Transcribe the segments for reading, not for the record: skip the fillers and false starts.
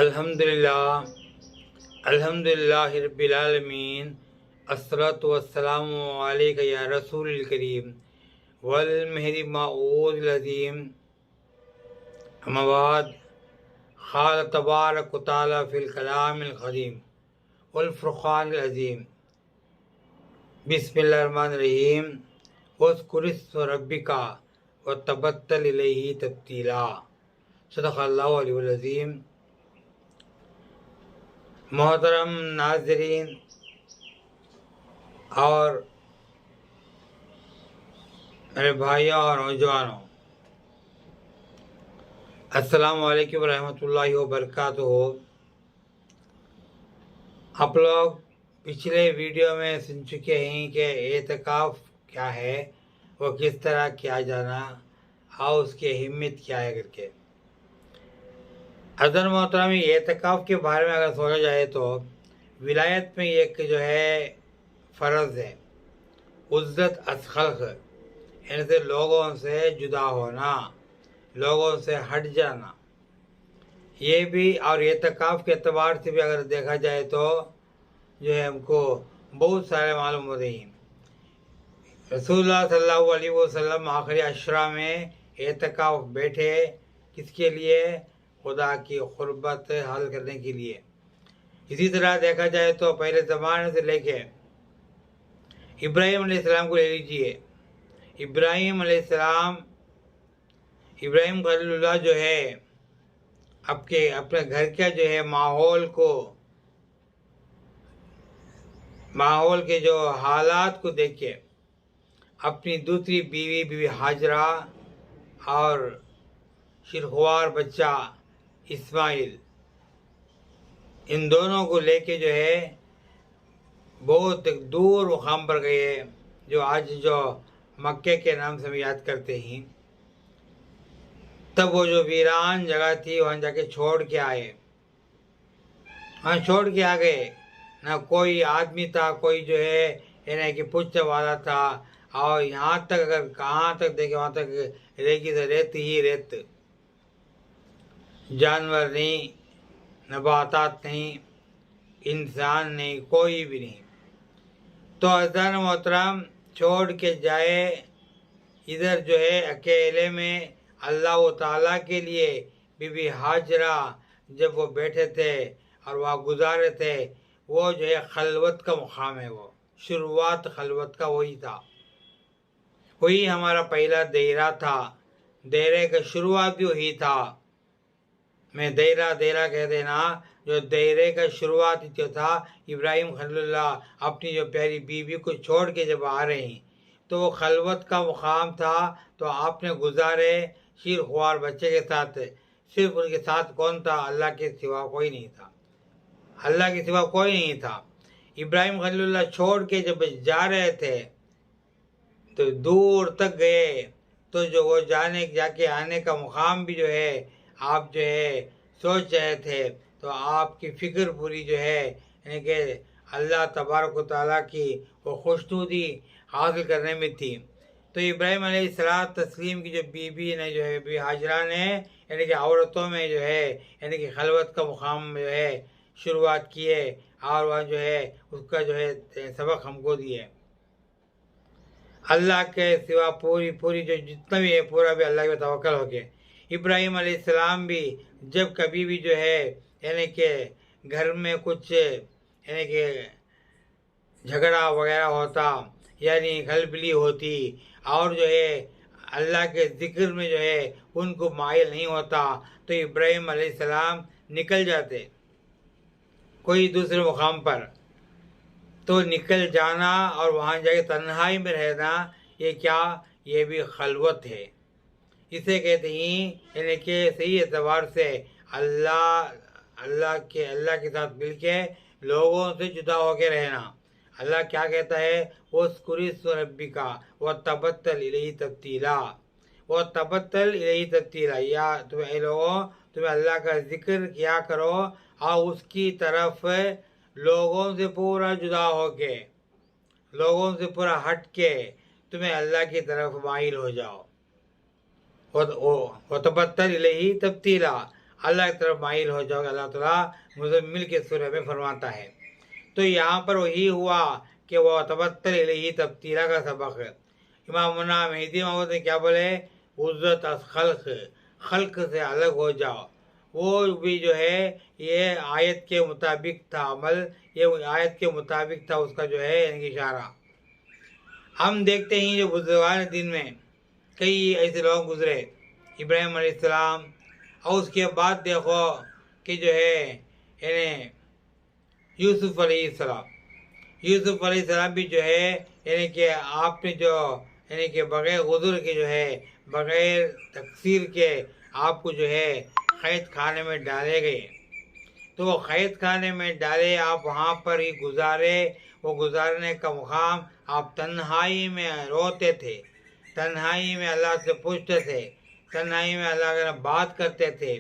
अल्हम्दुलिल्लाह अल्हम्दुलिल्लाहि रब्बिल आलमीन अस्सलातु वस्सलामु अलैका या रसूलिल करीम वल महदी मऊद अज़ीम अम्मा बाद क़ाल तबारक व तआला फ़िल कलामिल क़दीम वल फ़ुरक़ानिल अज़ीम बिस्मिल्लाहिर रहमानिर रहीम वज़्कुरिस्म रब्बिका व तबत्तल इलैहि तब्तीला सदक़ल्लाहु अलियुल अज़ीम। मोहतरम नाज़रीन और मेरे भाइयों और नौजवानों, अस्सलामु अलैकुम व रहमतुल्लाहि व बरकातुहू। आप लोग पिछले वीडियो में सुन चुके हैं कि एतकाफ़ क्या है, वो किस तरह किया जाना और उसकी अहमियत क्या है करके। अज़र मोहतरम, एतकाफ़ के बारे में अगर सोचा जाए तो विलायत में एक जो है फ़र्ज़ है उज़्ज़त अस ख़ल्क़, यानी से लोगों से जुदा होना, लोगों से हट जाना। ये भी और एतकाफ़ के एतबार से भी अगर देखा जाए तो जो है हमको बहुत सारे मालूम होते हैं। रसूलुल्लाह सल्लल्लाहु अलैहि वसल्लम आखिरी अशरा में एतकाफ़ बैठे, किसके लिए? खुदा की क़ुर्बत हासिल करने के लिए। इसी तरह देखा जाए तो पहले ज़माने से लेके इब्राहीम अलैहिस्सलाम को ले लीजिए। इब्राहीम खलीलुल्लाह जो है अपने घर का जो है माहौल के जो हालात को देख के अपनी दूसरी बीवी हाजरा और शिरख्वार बच्चा इस्माइल, इन दोनों को लेके जो है बहुत दूर मुकाम पर गए, जो आज जो मक्के के नाम से हम याद करते हैं। तब वो जो वीरान जगह थी वहाँ जाके छोड़ के आए, वहाँ छोड़ के आ गए। ना कोई आदमी था, कोई जो है यानी कि पूछने वाला था। और यहाँ तक अगर कहाँ तक देखे वहाँ तक रेगी तो रेत ही रेत, जानवर नहीं, नबातात नहीं, इंसान नहीं, कोई भी नहीं। तो अज़र मोहतरम छोड़ के जाए, इधर जो है अकेले में अल्लाह ताला के लिए बीबी हाजरा जब वो बैठे थे और वहाँ गुजारे थे, वो जो है खलवत का मुकाम है। वो शुरुआत खलवत का वही था, वही हमारा पहला दायरा था। दायरे का शुरुआत भी वही था। मैं दायरा कहते ना, जो दायरे का शुरुआत जो था, इब्राहीम खलीलुल्लाह अपनी जो प्यारी बीवी को छोड़ के जब आ रहे हैं तो वो खलवत का मुकाम था। तो आपने गुजारे शीरख्वार बच्चे के साथ। सिर्फ उनके साथ कौन था? अल्लाह के सिवा कोई नहीं था, अल्लाह के सिवा कोई नहीं था। इब्राहीम खलीलुल्लाह छोड़ के जब जा रहे थे तो दूर तक गए, तो जो वो जाके आने का मुकाम भी जो है आप जो है सोच रहे थे, तो आपकी फ़िक्र पूरी जो है यानी कि अल्लाह तबारक व तआला की वो खुशनुदी हासिल करने में थी। तो इब्राहीम अलैहिस्सलाम तस्लीम की जो बीबी ने जो है बीबी हाजरा ने यानी कि औरतों में जो है यानी कि खलवत का मुकाम जो है शुरुआत किए और वह जो है उसका जो है सबक हमको दिए। अल्लाह के सिवा पूरी जो जितना भी है पूरा भी अल्लाह पे तवक्कल हो गए। इब्राहीम अलैहिस्सलाम भी जब कभी भी जो है यानी कि घर में कुछ यानी कि झगड़ा वगैरह होता, यानी खलबली होती, और जो है अल्लाह के ज़िक्र में जो है उनको मायल नहीं होता, तो इब्राहीम अलैहिस्सलाम निकल जाते कोई दूसरे मुकाम पर। तो निकल जाना और वहाँ जाके तन्हाई में रहना, ये क्या? ये भी खलवत है। इसे कहते हैं यानी कि सही एतबार से अल्लाह के साथ मिल के लोगों से जुदा होकर रहना। अल्लाह क्या कहता है? वज़्कुरिस्म रब्बिका व तबत्तल इलैहि तब्तीला, वो तबत्तल इलैहि तब्तीला, या तुम्हें लोगों तुम्हें अल्लाह का जिक्र किया करो और उसकी तरफ लोगों से पूरा जुदा होके, लोगों से पूरा हट के तुम्हें अल्लाह की तरफ माइल हो जाओ। वो तबत्तल इलैहि तब्तीला, अल्लाह की तरफ माइल हो जाओगे। अल्लाह ताला मुज़म्मिल के सूरह में फरमाता है। तो यहाँ पर वही हुआ कि वह तबत्तल इलैहि तब्तीला का सबक है। इमाम मुन्ना मेहदी महमूद ने क्या बोले, उज़्ज़त अस खल्क से अलग हो जाओ। वो भी जो है ये आयत के मुताबिक था अमल, ये आयत के मुताबिक था उसका जो है यानी इशारा। हम देखते हैं जो बुजुर्गान दिन में कई ऐसे लोग गुजरे, इब्राहिम अलैहिस्सलाम, और उसके बाद देखो कि जो है यानी यूसुफ अलैहिस्सलाम, यूसुफ अलैहिस्सलाम भी जो है यानी कि आपने जो यानी कि बगैर गुज़र के जो है बगैर तकसीर के आपको जो है कैद खाने में डाले गए। तो वो कैद खाने में डाले, आप वहाँ पर ही गुजारे। वो गुजारने का मुकाम आप तन्हाई में रोते थे, तन्हाई में अल्लाह से पूछते थे, तन्हाई में अल्लाह के बात करते थे,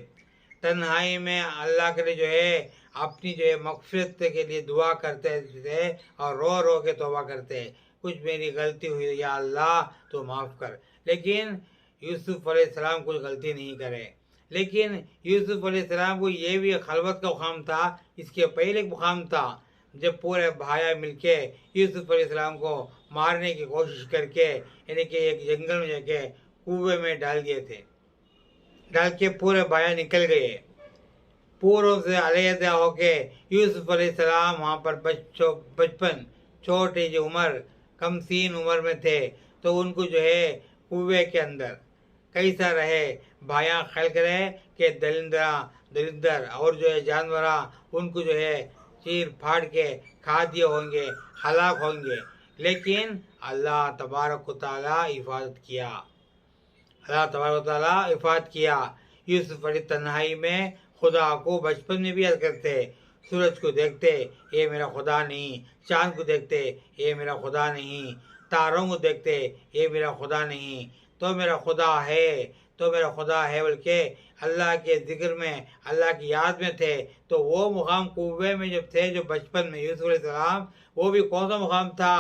तन्हाई में अल्लाह के लिए जो है अपनी जो है मग़फ़िरत के लिए दुआ करते थे और रो रो के तौबा करते, कुछ मेरी गलती हुई या अल्लाह तो माफ़ कर। लेकिन यूसुफ अलैहिस्सलाम कुछ गलती नहीं करे। लेकिन यूसुफ अलैहिस्सलाम को ये भी खलवत का मुकाम था। इसके पहले एक मुकाम था जब पूरे भाइयाँ मिलके यूसुफ अलैहिस्सलाम को मारने की कोशिश करके यानी कि एक जंगल में जाके कुएं में डाल दिए थे। डाल के पूरे भाइयाँ निकल गए। पूर्व से अलहदा होके यूसुफ अलैहिस्सलाम वहाँ पर बचपन छोटी जो उम्र कम सीन उम्र में थे, तो उनको जो है कुएं के अंदर कैसा रहे, भाया ख्याल करे कि दरिंदर और जो है जानवरा उनको जो है चीर फाड़ के खा दिए होंगे, हलाक होंगे। लेकिन अल्लाह तबारक व तआला हिफाजत किया, अल्लाह तबारक व तआला हिफाजत किया। यूसुफ बड़ी तन्हाई में खुदा को बचपन में भी याद करते, सूरज को देखते ये मेरा खुदा नहीं, चांद को देखते ये मेरा खुदा नहीं, तारों को देखते ये मेरा खुदा नहीं, तो मेरा खुदा है, तो मेरा खुदा है। बल्कि अल्लाह के ज़िक्र में अल्लाह की याद में थे। तो वो मुकाम कुएं में जब थे जो बचपन में यूसुफ अलैहिस्सलाम, वो भी कौन सा मुकाम था,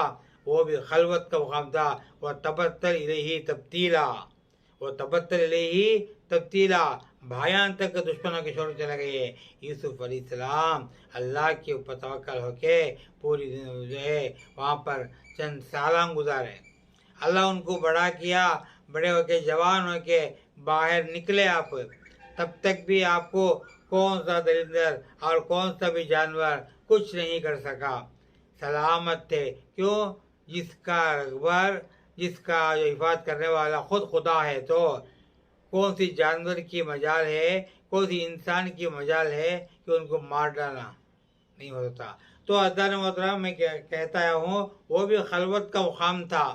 वो भी खलवत का मुकाम था। वह तबत्तल इलैहि तब्तीला, वो तबत्तल इलैहि तब्तीला, भायान तक दुश्मनों के छोड़ चले गए। यूसुफ अलैहिस्सलाम अल्लाह के ऊपर तवक्कल होके पूरी दिन जो है वहाँ पर चंद साल गुजारे। अल्लाह उनको बड़ा किया, बड़े होके जवान होके बाहर निकले आप, तब तक भी आपको कौन सा दरिंदर और कौन सा भी जानवर कुछ नहीं कर सका, सलामत थे। क्यों? जिसका रगबर, जिसका जो हिफाजत करने वाला खुद खुदा है, तो कौन सी जानवर की मजाल है, कौन सी इंसान की मजाल है कि उनको मार डालना नहीं होता। तो अज़ान मोहतरम मैं कहता हूँ वो भी खलवत का मुकाम था।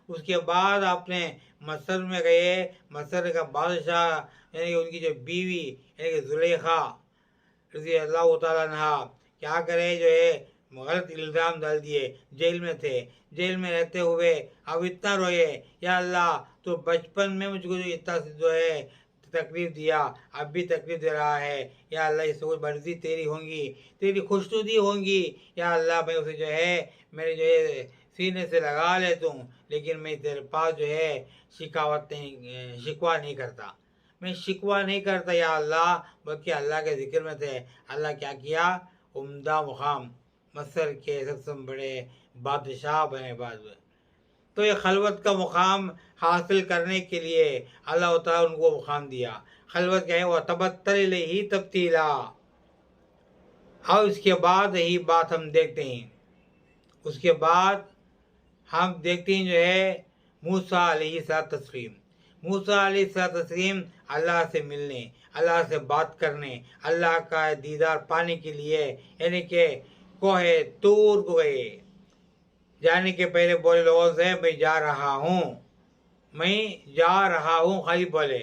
उसके बाद आपने मसर में गए, मसर का बादशाह यानी उनकी जो बीवी यानी कि जुलेखा रज़ी अल्लाह तआला अन्हा क्या करे, जो है गलत इल्ज़ाम डाल दिए, जेल में थे। जेल में रहते हुए अब इतना रोए, या अल्लाह तो बचपन में मुझको जो इतना जो है तकलीफ दिया, अब भी तकलीफ दे रहा है, या अल्लाह इससे कोई मर्जी तेरी होंगी, तेरी खुशनुदी होंगी, या अल्लाह मैं उसे जो है मेरे जो है सीने से लगा ले तूँ, लेकिन मैं तेरे पास जो है शिकवा नहीं करता, मैं शिकवा नहीं करता या अल्लाह, बल्कि अल्लाह के ज़िक्र में थे। अल्लाह क्या किया, उम्दा मुकाम मसर के सबसे बड़े बादशाह बने बाद में। तो ये खलवत का मुकाम हासिल करने के लिए अल्लाह ताला उनको मुकाम दिया। खलवत क्या है, वह तबत्तल इलैहि तब्तीला। और उसके बाद यही बात हम देखते हैं, उसके बाद हम देखते हैं जो है मूसा अलैहिस्सलाम, मूसा अलैहिस्सलाम अल्लाह से मिलने, अल्लाह से बात करने, अल्लाह का दीदार पाने के लिए यानी कि कोहे तूर को गए। जाने के पहले बोले लोगों से मैं जा रहा हूँ, मैं जा रहा हूँ, खाली बोले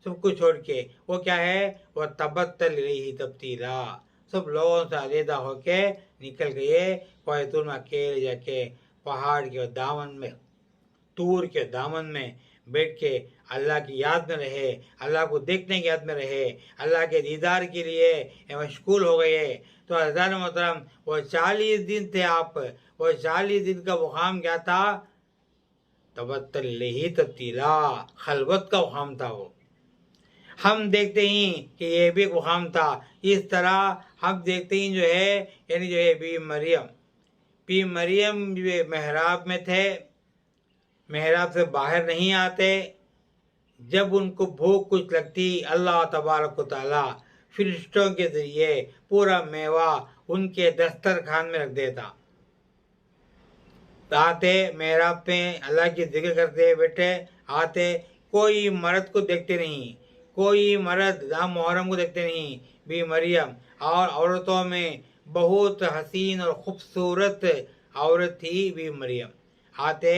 सब कुछ छोड़ के। वो क्या है, वह तबत्तल इलैहि तब्तीला, सब लोगों से अलहदा होके निकल गए। कोहे तूर में अकेले जाके पहाड़ के दामन में, तूर के दामन में बैठ के अल्लाह की याद में रहे, अल्लाह को देखने की याद में रहे, अल्लाह के दीदार के लिए मशगूल हो गए। तो अज़ान मोहतरम वो 40 दिन थे आप, वो 40 दिन का मुकाम क्या था, तबत्तल इलैहि तब्तीला, खलवत का मुकाम था वो। हम देखते ही कि ये भी एक मुकाम था। इस तरह हम देखते ही जो है यानी जो है बी मरियम जो मेहराब में थे, मेहराब से बाहर नहीं आते। जब उनको भूख कुछ लगती, अल्लाह तबारक व तआला फरिश्तों के जरिए पूरा मेवा उनके दस्तरखान में रख देता। आते मेहराब पे अल्लाह की जिक्र करते बैठे, आते कोई मर्द को देखते नहीं, कोई मर्द मुहर्रम को देखते नहीं। बी मरियम और औरतों में बहुत हसीन और खूबसूरत औरत थी बी मरियम। आते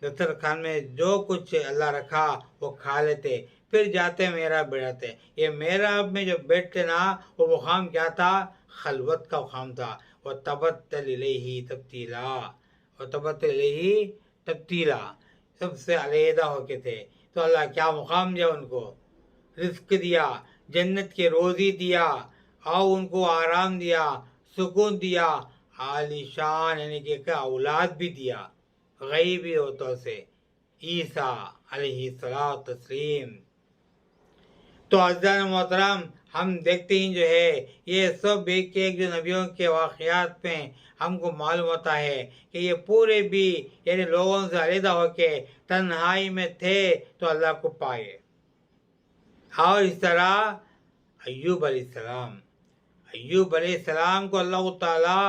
दस्तरखान में जो कुछ अल्लाह रखा वो खा लेते, फिर जाते मेहराब बैठाते। ये मेहराब में जो बैठते ना, वो मुकाम क्या था? खलवत का मुकाम था। वह तबत्तल इलैहि तब्तीला, और तबत्तल इलैहि तब्तीला, सबसे अलहदा होके थे। तो अल्लाह क्या मुकाम दिया उनको, रिस्क दिया, जन्नत की रोज़ी दिया, और उनको आराम दिया, सुकून दिया, आलिशान यानी कि औलाद भी दिया गैबी होतों से, ईसा अलैहिस्सलाम तस्लीम। तो अज़ीज़ान मोहतरम, हम देखते ही जो है ये सब एक एक जो नबियों के वाक़यात में हमको मालूम होता है कि ये पूरे भी यानी लोगों से अलहदा होके तन्हाई में थे तो अल्लाह को पाए। और इस तरह अय्यूब अलैहिस्सलाम को अल्लाह ताला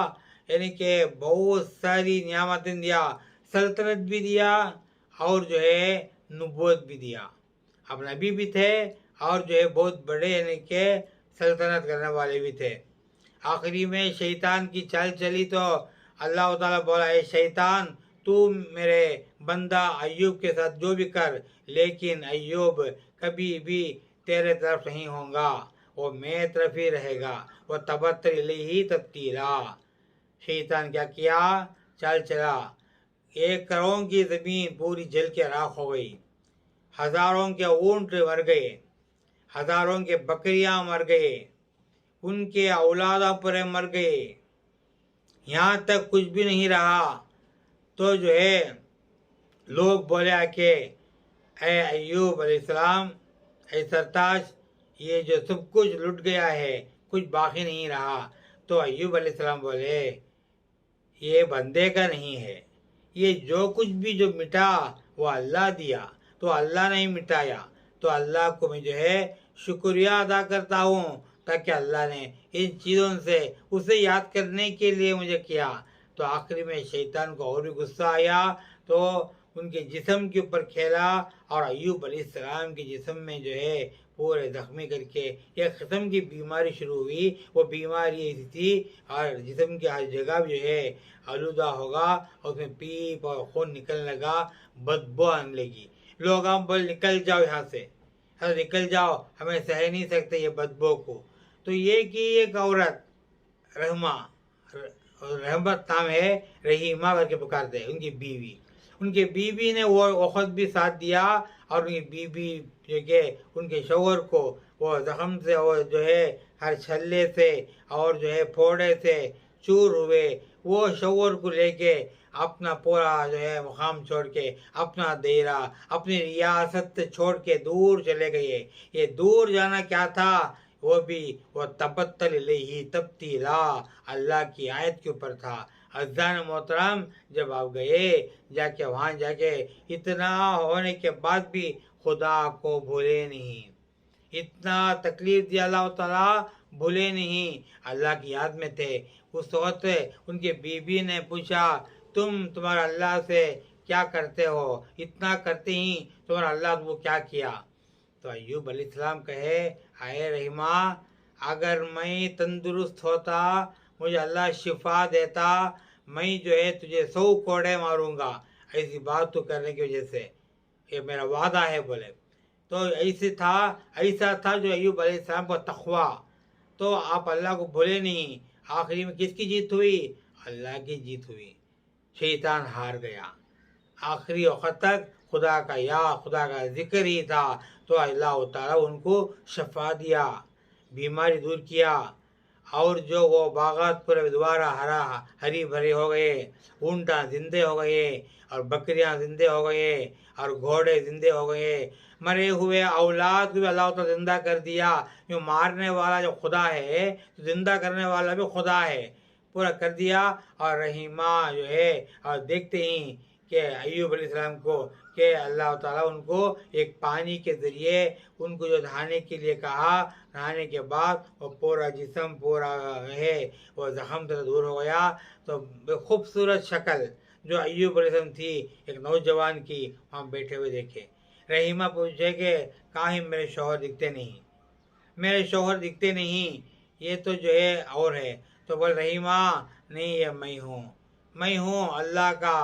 यानी कि बहुत सारी नियामतें दिया, सल्तनत भी दिया और जो है नबूवत भी दिया। अब नबी भी थे और जो है बहुत बड़े यानी कि सल्तनत करने वाले भी थे। आखिरी में शैतान की चाल चली तो अल्लाह ताला बोला, ए शैतान, तू मेरे बंदा अय्यूब के साथ जो भी कर, लेकिन अय्यूब कभी भी तेरे तरफ नहीं होगा, वो मेरे तरफ ही रहेगा। वो तबत्तल इलैहि तब्तीला। शैतान क्या किया? चाल चला। 1 करोड़ की ज़मीन पूरी जल के राख हो गई, हज़ारों के ऊंट मर गए, हज़ारों के बकरियां मर गए, उनके औलादा पर मर गए, यहाँ तक कुछ भी नहीं रहा। तो जो है लोग बोले आके, ऐ अय्यूब अलैहिस्सलाम, ऐ सरताज, ये जो सब कुछ लुट गया है, कुछ बाकी नहीं रहा। तो अय्यूब अलैहिस्सलाम बोले, ये बंदे का नहीं है, ये जो कुछ भी जो मिटा वो अल्लाह दिया, तो अल्लाह ने ही मिटाया। तो अल्लाह को मैं जो है शुक्रिया अदा करता हूँ, ताकि अल्लाह ने इन चीज़ों से उसे याद करने के लिए मुझे किया। तो आखिरी में शैतान को और भी गुस्सा आया, तो उनके जिस्म के ऊपर खेला और अय्यूब अलैहिस्सलाम के जिस्म में जो है पूरे ज़ख्मी करके एक किस्म की बीमारी शुरू हुई। वो बीमारी ऐसी थी और जिस्म की हर जगह जो है आलूदा होगा और उसमें पीप और खून निकलने लगा, बदबू आने लगी। लोग हम बोले, निकल जाओ यहाँ से, निकल जाओ, हमें सह नहीं सकते ये बदबू को। तो ये कि एक औरत रहमत नाम है, रहीमा करके पुकारते हैं, उनकी बीवी ने वो वक़्त भी साथ दिया, और उनकी बीवी जो कि उनके शौहर को वो ज़ख्म से और जो है हर छल्ले से और जो है फोड़े से चूर हुए, वो शौहर को लेके अपना पूरा जो है मुकाम छोड़ के, अपना देरा, अपनी रियासत छोड़ के दूर चले गए। ये दूर जाना क्या था? वो भी वो तबत्तल इलैहि तब्तीला, अल्लाह की आयत के ऊपर था। अज़ान मोहतरम, जब आप गए जाके वहाँ जाके इतना होने के बाद भी खुदा को भूले नहीं, इतना तकलीफ दिया अल्लाह ताला, भूले नहीं, अल्लाह की याद में थे। उस वक्त उनके बीवी ने पूछा, तुम्हारा अल्लाह से क्या करते हो? इतना करते ही तुम्हारा अल्लाह को क्या किया? तो अय्यूब अलैहिस्सलाम कहे, आए रहीमा, अगर मैं तंदुरुस्त होता, मुझे अल्लाह शिफा देता, मैं जो है तुझे 100 कोड़े मारूंगा, ऐसी बात तो करने की वजह से, ये मेरा वादा है बोले। तो ऐसा था जो अय्यूब अलैहिस्सलाम को तक़वा। तो आप अल्लाह को भूले नहीं। आखिरी में किसकी जीत हुई? अल्लाह की जीत हुई। शैतान हार गया। आखिरी वक़्त तक खुदा का जिक्र ही था, तो अल्लाह ताला उनको शफा दिया, बीमारी दूर किया, और जो वो बागात पूरे दोबारा हरी भरी हो गए, ऊँटा जिंदे हो गए और बकरियां जिंदे हो गए और घोड़े जिंदे हो गए, मरे हुए औलाद को भी अल्लाह ताला जिंदा कर दिया। जो मारने वाला जो खुदा है तो जिंदा करने वाला भी खुदा है, पूरा कर दिया। और रहीमा जो है, और देखते ही कि अय्यूब अलैहिस्सलाम को कि अल्लाह ताला उनको एक पानी के ज़रिए उनको जो नहाने के लिए कहा, नहाने के बाद वो पूरा जिस्म पूरा है वो ज़ख़म तो दूर हो गया। तो खूबसूरत शक्ल जो अय्यूब अलैहिस्सलाम थी एक नौजवान की, वहाँ बैठे हुए देखे। रहीमा पूछे कि कहीं मेरे शौहर दिखते नहीं, मेरे शौहर दिखते नहीं, ये तो जो है और है। तो बोल रहीमा नहीं, ये मैं हूँ अल्लाह का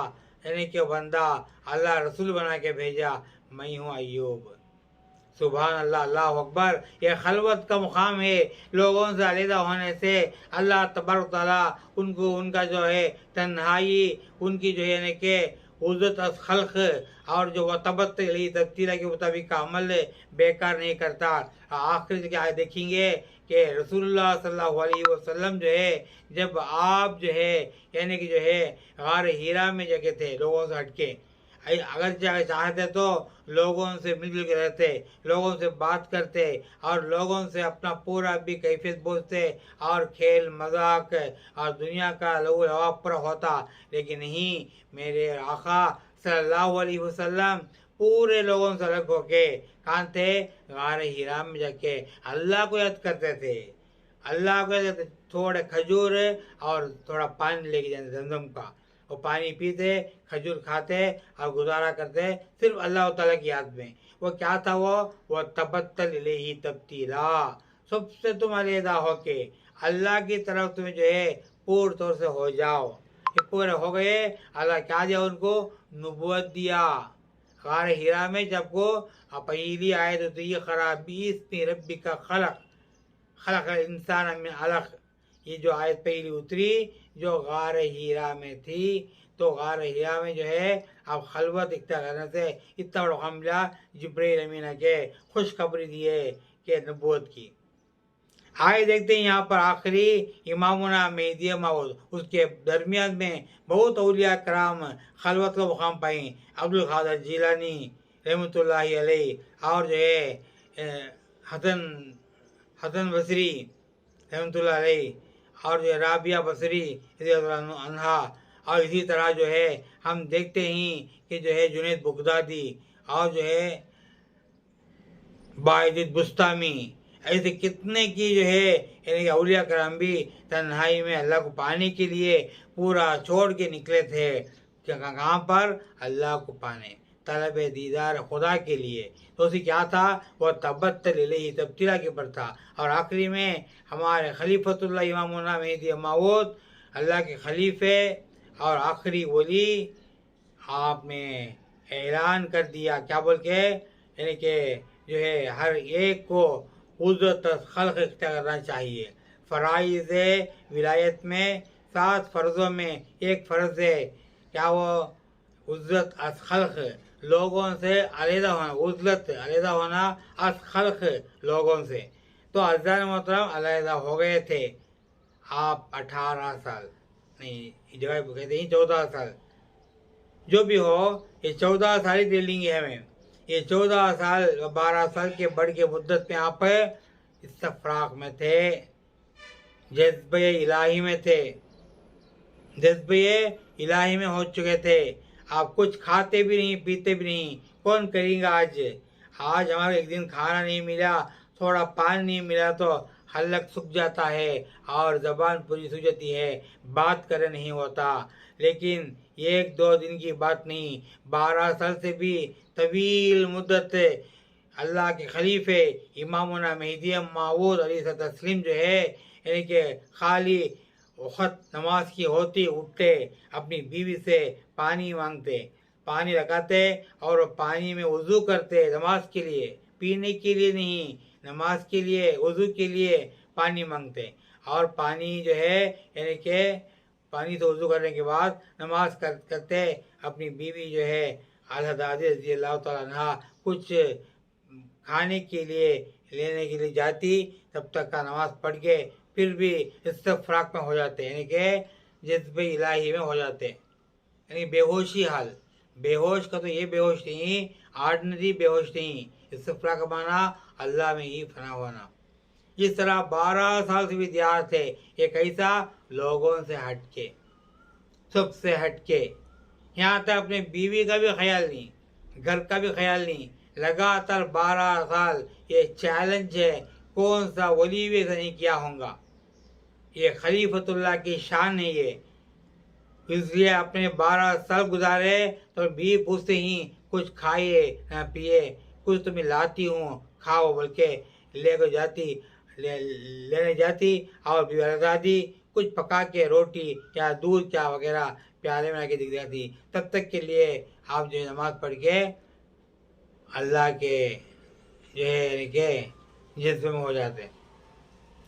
यानी कि बंदा, अल्लाह रसूल बना के भेजा, मैं हूँ अय्यूब। सुभान अल्लाह, अल्लाह अकबर। ये खलवत का मुकाम है, लोगों से अलहदा होने से अल्लाह तबारक ताला उनको उनका जो है तन्हाई, उनकी जो है यानी कि उज़्ज़त अस खल्क़ और जो वह तब्दीला के मुताबिक अमल बेकार नहीं करता। आखिर क्या देखेंगे कि रसूलुल्लाह सल्लल्लाहु अलैहि वसल्लम जो है, जब आप जो है यानी कि जो है गार हीरा में जगह थे लोगों से हटके, अगर चाहते तो लोगों से मिलजुल के रहते, लोगों से बात करते और लोगों से अपना पूरा भी कैफियत पूछते और खेल मजाक और दुनिया का लहू लुआब पर होता। लेकिन नहीं, मेरे आका सल्लल्लाहु अलैहि वसल्लम पूरे लोगों से अलग होके कहाँ थे? गार हीरा में जाके अल्लाह को याद करते थे। अल्लाह को थोड़े खजूर और थोड़ा पानी लेके जाते जमजम का, वो पानी पीते, खजूर खाते और गुजारा करते सिर्फ अल्लाह ताला की याद में। वो क्या था? वो तबत्तल इलैहि तब्तीला, सबसे तुम अलहदा होके अल्लाह की तरफ तुम्हें जो है पूर्ण तौर से हो जाओ। ये पूरे हो गए। अल्लाह क्या दिया उनको? नबूवत दिया। गार हीरा में जब को पहली आयत होती है खराबी रब्बी का खलक खलक इंसान मिन अलक, ये जो आयत पहली उतरी जो गार हीरा में थी, तो गार हीरा में जो है अब खलवत इख्तियार करने से इतना बड़ा हमला जिब्रील अमीन के खुशखबरी दिए कि नबूवत की। आए देखते हैं यहाँ पर आखिरी इमामुना मेहदी मऊद, उसके दरमियान में बहुत औलिया कराम खलवत का मुकाम पाई। अब्दुल कादिर जिलानी रहमतुल्लाहि अलैहि और जो है हसन बसरी रहमतुल्लाह अलैहि और जो है राबिया बसरी अन्हा, और इसी तरह जो है हम देखते ही कि जो है जुनैद बगदादी और जो है बायजीद बुस्तामी, ऐसे कितने की जो है यानी कि औलिया कराम भी तन्हाई में अल्लाह को पाने के लिए पूरा छोड़ के निकले थे। कहाँ पर? अल्लाह को पाने, तलब दीदार खुदा के लिए। तो उसे क्या था? वह तबत्तल इलैहि तब्तीला के पर था। और आखिरी में हमारे खलीफतुल्लाह इमामुना मेहदी मऊद, अल्लाह के खलीफे और आखिरी वली, आपने ऐलान कर दिया क्या बोल के, यानी कि जो है हर एक को उज़्ज़त खल्क़ इख्तियार करना चाहिए। फ़राइज़ विलायत में 7 फ़र्ज़ों में एक फ़र्ज़ है क्या? वो उज़्ज़त अस खल्क़, लोगों से अलहदा होना, उज़्ज़त अलहदा होना अस खल्क़, लोगों से। तो अज़ान मोहतरम अलहदा हो गए थे आप 18 साल, नहीं जगह कहते हैं 14 साल, जो भी हो ये 14 साल ही डीलिंग है हमें। ये 14 साल 12 साल के बढ़ के मुद्दत में आप इस्तफ़राक में थे, जज्बे इलाही में थे, जज्बे इलाही में हो चुके थे। आप कुछ खाते भी नहीं, पीते भी नहीं, कौन करेगा आज? आज हमारे एक दिन खाना नहीं मिला, थोड़ा पानी नहीं मिला तो हलक सूख जाता है और ज़बान पूरी सूख जाती है, बात करे नहीं होता। लेकिन 1-2 दिन की बात नहीं, 12 साल से भी तवील मुद्दत अल्लाह के खलीफे इमामुना मेहदी मऊद अलैहि तस्लीम जो है यानी कि खाली वक़्त नमाज की होती उठते अपनी बीवी से पानी मांगते, पानी लगाते और पानी में वज़ू करते नमाज के लिए, पीने के लिए नहीं, नमाज के लिए वज़ू के लिए पानी मांगते। और पानी जो है यानी कि पानी से वज़ू करने के बाद नमाज करते, अपनी बीवी जो है हज़रत रज़ी अल्लाह तआला अन्हा कुछ खाने के लिए लेने के लिए जाती, तब तक का नमाज पढ़ के फिर भी इस्तफराक में हो जाते हैं, यानी कि जज्बे इलाही में हो जाते हैं, यानी बेहोशी हाल। बेहोश का तो ये बेहोश नहीं, आर्डनरी बेहोश नहीं, इस्तफराक का माना अल्लाह में ही फना होना। इस तरह 12 साल से विद्यार्थ थे, ये कैसा, लोगों से हटके, सबसे हटके, यहाँ तक अपने बीवी का भी ख्याल नहीं, घर का भी ख्याल नहीं, लगातार 12 साल ये चैलेंज है, कौन सा वली भी ऐसा नहीं किया होगा। ये खलीफतुल्लाह की शान है ये, इसलिए अपने 12 साल गुजारे तो भी पूछते ही कुछ खाइए ना पिए, कुछ तुम्हें लाती हूँ खाओ, बल्कि लेने जाती और भी बता दी, कुछ पका के रोटी या दूध क्या वगैरह प्याले में आके दिख जाती। तब तक के लिए आप जो नमाज पढ़ के अल्लाह के जो है यानी के जिस्म में हो जाते,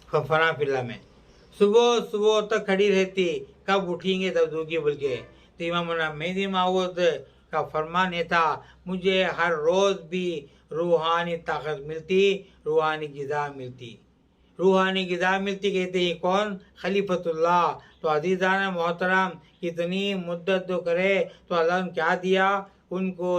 फना फिल्ला में। सुबह सुबह तक खड़ी रहती, कब उठेंगे तब दूंगी बोल के। तो इमाम मेहदी माऊद का फरमान ये था, मुझे हर रोज़ भी रूहानी ताकत मिलती, रूहानी ग़िज़ा मिलती। रूहानी ग़िज़ा मिलती कहते ही कौन, खलीफतुल्लाह। तो अजीज़ान मोहतरम, कितनी मुद्दत तो करे तो अल्लाह ने क्या दिया, उनको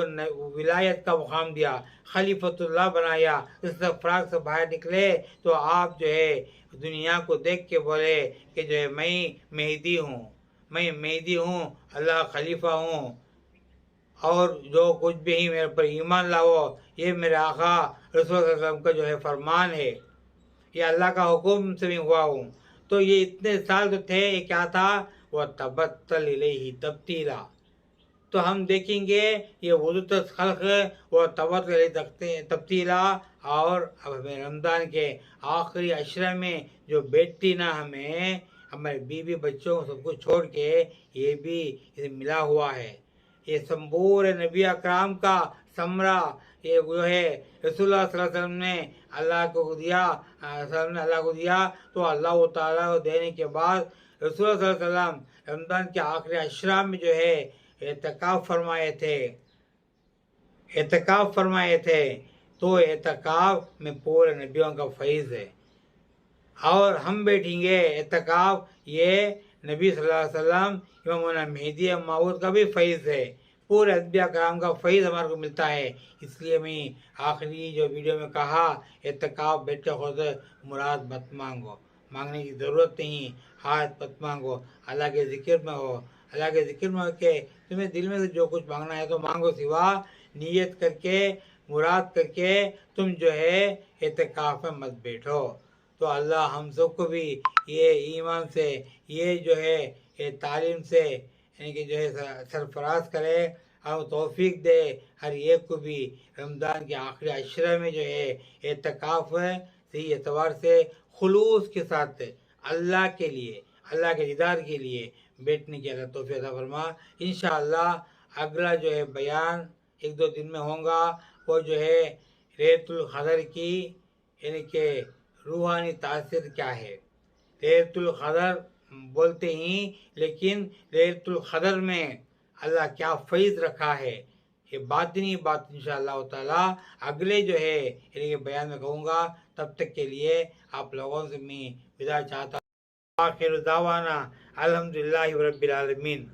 विलायत का मुकाम दिया, खलीफतुल्लाह बनाया। इस फराक से बाहर निकले तो आप जो है दुनिया को देख के बोले कि जो है मैं मेहदी हूँ, मैं मेहदी हूँ, अल्लाह खलीफा हूँ, और जो कुछ भी ही मेरे पर ईमान लाओ, ये मेरे आका रसूल सल्लल्लाहु अलैहि वसल्लम का जो है फरमान है, ये अल्लाह का हुक्म से भी हुआ हूँ। तो ये इतने साल जो थे, ये क्या था, वह तबत्तल इलैहि तब्तीला। तो हम देखेंगे ये वजूद खल्क व तबत्तल तब्तीला। और अब हमें रमज़ान के आखिरी अशरा में जो बेटी ना, हमें हमारे बीवी बच्चों सब कुछ छोड़ के ये भी इसे मिला हुआ है। ये संपूर्ण नबी अकराम का समरा, ये जो है रसूलुल्लाह सल्लल्लाहु अलैहि वसल्लम ने अल्लाह को दिया, तो अल्लाह ताला को देने के बाद रसूलुल्लाह सल्लल्लाहु अलैहि वसल्लम रमज़ान के आखिरी अशरा में जो है एतकाफ फरमाए थे। तो एतकाफ में पूरे नबियों का फैज़ है, और हम बैठेंगे एतकाफ, ये नबी सल्लल्लाहु अलैहि वसल्लम इमाम मेहदी माऊद का भी फैज़ है, पूरे अम्बिया कराम का फैज़ हमारे को मिलता है। इसलिए मैं आखिरी जो वीडियो में कहा, एतकाफ बैठे खुद मुराद मत मांगो, मांगने की ज़रूरत नहीं, हाथ मत मांगो, अल्लाह के ज़िक्र में हो, अल्लाह के ज़िक्र में होके तुम्हें दिल में से जो कुछ मांगना है तो मांगो, सिवा नीयत करके मुराद करके तुम जो है एतकाफ में मत बैठो। तो अल्लाह हम सबको भी ये ईमान से, ये जो है ये तालीम से, यानी कि जो है सरफराज करे और तौफीक दे हर एक को भी रमज़ान के आखिरी अशरा में जो है एतकाफ सही एतवार से खुलूस के साथ अल्लाह के लिए, अल्लाह के दीदार के लिए बैठने की अल्लाह तौफीक अता फरमा। इंशाअल्लाह अगला जो है बयान 1-2 दिन में होगा, वो जो है लैलतुल क़द्र की, यानी कि रूहानी तासीर क्या है। लैलतुल क़द्र बोलते ही, लेकिन लैलतुल क़द्र में अल्लाह क्या फ़ैज़ रखा है, ये बातिनी बात इंशाअल्लाह ताला अगले जो है यानी कि बयान में कहूँगा। तब तक के लिए आप लोगों से मैं विदा चाहता हूँ। आखिर दावाना अल्हम्दुलिल्लाहि रब्बिल आलमीन।